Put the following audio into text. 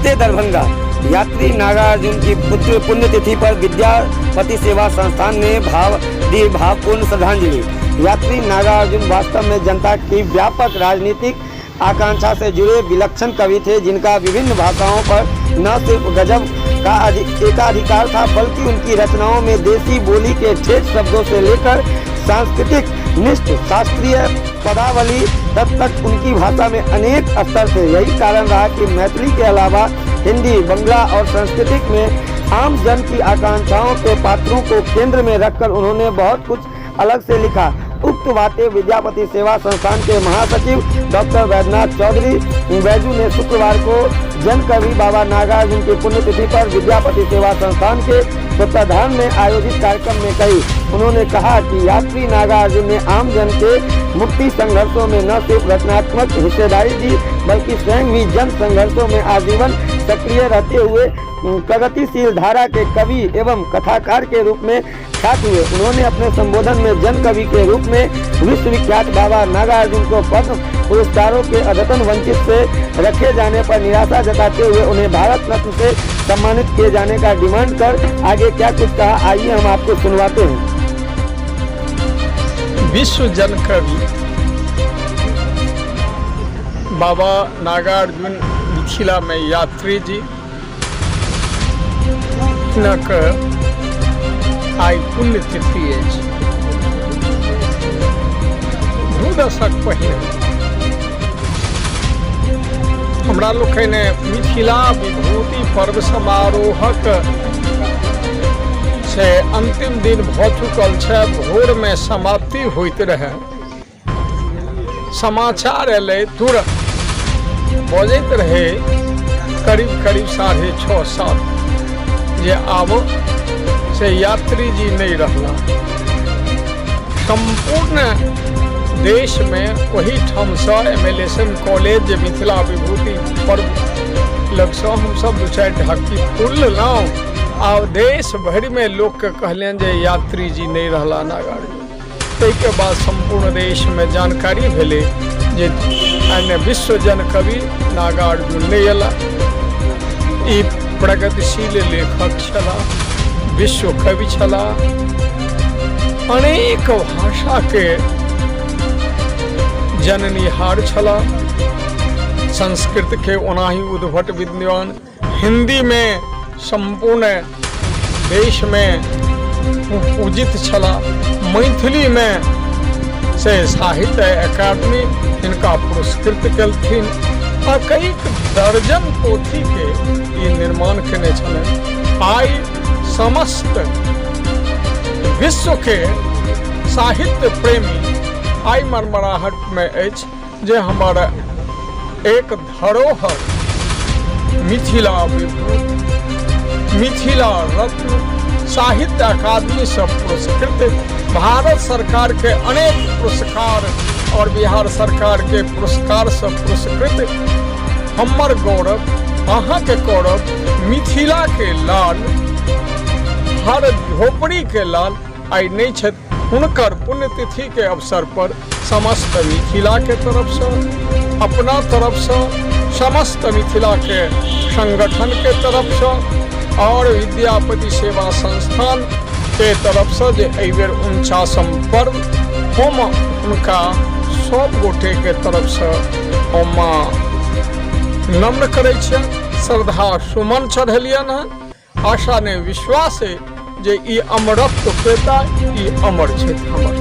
नमस्ते दरभंगा। यात्री नागार्जुन की पुण्यतिथि पर विद्यापति सेवा संस्थान ने दी भावपूर्ण श्रद्धांजलि। यात्री नागार्जुन वास्तव में जनता की व्यापक राजनीतिक आकांक्षा से जुड़े विलक्षण कवि थे, जिनका विभिन्न भाषाओं पर न सिर्फ गजब का एकाधिकार था, बल्कि उनकी रचनाओं में देसी बोली के ठेठ शब्दों से लेकर सांस्कृतिक निष्ठ शास्त्रीय पदावली तक उनकी भाषा में अनेक स्तर थे। यही कारण रहा कि मैथिली के अलावा हिंदी, बंगला और संस्कृत में आम जन की आकांक्षाओं के पात्रों को केंद्र में रखकर उन्होंने बहुत कुछ अलग से लिखा। उक्त बातें विद्यापति सेवा संस्थान के महासचिव डॉक्टर वैद्यनाथ चौधरी बैजू ने शुक्रवार को जन कवि बाबा नागार्जुन की पुण्यतिथि पर विद्यापति सेवा संस्थान के तत्वाधान में आयोजित कार्यक्रम में कही। उन्होंने कहा कि यात्री नागार्जुन ने आम जन के मुक्ति संघर्षों में न सिर्फ रचनात्मक हिस्सेदारी दी, बल्कि स्वयं भी जन संघर्षों में आजीवन सक्रिय रहते हुए प्रगतिशील धारा के कवि एवं कथाकार के रूप में ख्यात हुए। उन्होंने अपने संबोधन में जन कवि के रूप में विश्वविख्यात बाबा नागार्जुन को पद्म पुरस्कारों के अद्यतन वंचित से रखे जाने पर निराशा जताते हुए उन्हें भारत रत्न से सम्मानित किए जाने का डिमांड कर आगे क्या कुछ कहा, आइए हम आपको सुनवाते हैं। विश्व जन कवि बाबा नागार्जुन मिथिला में यात्री जी आई पुण्यतिथि अछि। 2 दशक पहले हमरा लोकनि मिथिला विभूति पर्व समारोहक से अंतिम दिन भऽ चुकल छै। भोर में समाप्ति होइत रहे, समाचार एलै तुरंत, बजैत रहे करीब 6:30-7 जे आब से यात्री जी नहीं रहला। संपूर्ण देश में वही ठाम से MLSM कॉलेज जे मिथिला विभूति पर्व लग से हम सब 2-4 ढाकी फूल लेलहुँ। आ देश भरि में लोग के कहलियन जे यात्री जी नहीं रहला नागार्जुन। ताहिके बाद संपूर्ण देश में जानकारी भेले जे विश्व जन कवि नागार्जुन नहीं अयला। ई प्रगतिशील लेखक छला, विश्व कवि छला, अनेक भाषा के जननिहार छला, संस्कृत के ओनाही उद्भट विद्वान, हिंदी में संपूर्ण देश में पूजित छला, मैथिली में से साहित्य अकादमी इनका पुरस्कृत कलथिन आ कई दर्जन पोथी के ये निर्माण केने छलन। आई समस्त विश्व के साहित्य प्रेमी आई मरमराहट में अछि जे हमारा एक धरोहर मिथिला विभूति, मिथिला रत्न, साहित्य अकादमी से पुरस्कृत, भारत सरकार के अनेक पुरस्कार और बिहार सरकार के पुरस्कार से पुरस्कृत हमर गौरव, अहाँ के गौरव, मिथिला के लाल, हर झोपड़ी के लाल आई नहीं छथि। हुनकर पुण्यतिथि के अवसर पर समस्त मिथिला के तरफ से, अपना तरफ से, समस्त मिथिला के संगठन के तरफ से और विद्यापति सेवा संस्थान के तरफ से जे एहि बेर 49 पर्व हम उनका सब गोटे के तरफ से हम नम्र करै छियन, श्रद्धा सुमन चढ़ेलियन हन। आशा ने विश्वास है जे ई अमरत्व पेता, ई अमर छै हमर।